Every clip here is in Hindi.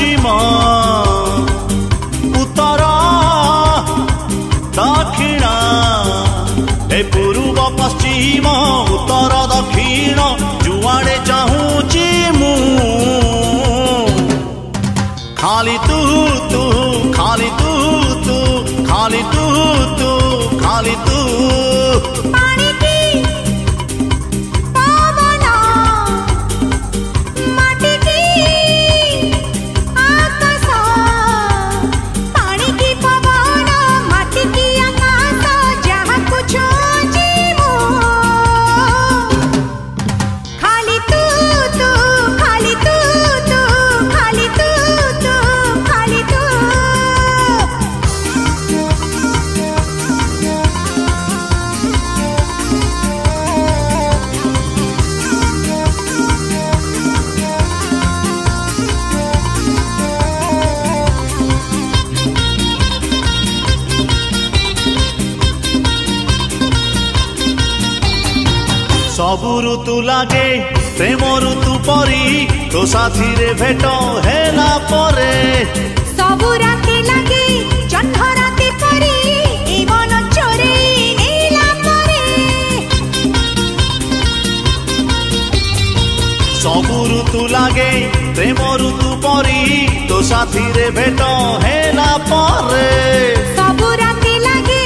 पश्चिम उत्तर दक्षिण ए पूर्व पश्चिम उत्तर दक्षिण जुआड़े चाहूची मु खाली तू तू खाली तू तू खाली तू तू खाली तू सबु ऋतु लागे प्रेम ऋतु परी तो साथी रे भेट हेला परे सबु राती लागे जह्न राती परी ए मन चोरे नेला परे सबु ऋतु लागे प्रेम ऋतु परी तो साथी रे भेट हेला परे सबु राती लागे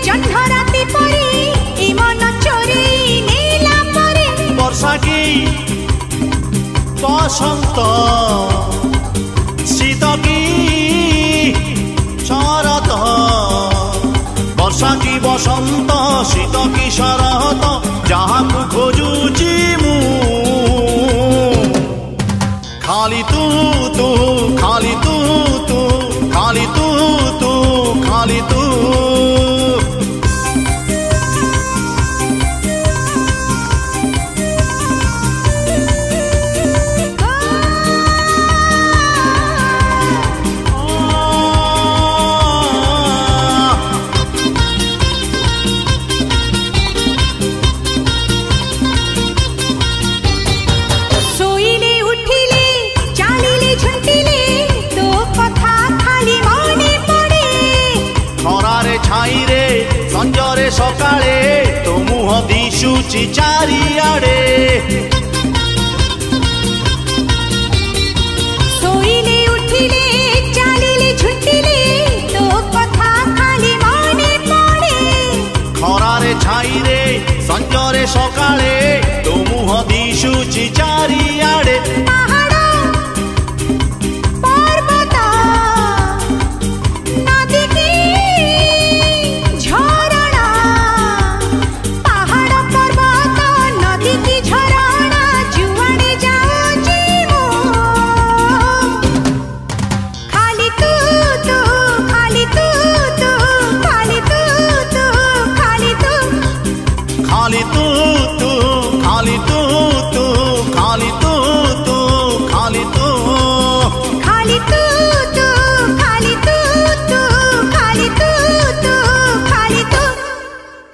जह्न राती परी ए मन चोरे वर्षा की बसंत शीत की शरत वर्षा की बसंत शीत की शरत जहाँ को खोजुची मु खाली तू तू खाली तू तू खाली तू तू खाली तू संजरे सकाळे तो मुह दिशुची चारिआडे सोईले उठिले चालिले झुंटिले तो कथा खाली मने पड़े खरारे छाईरे संजरे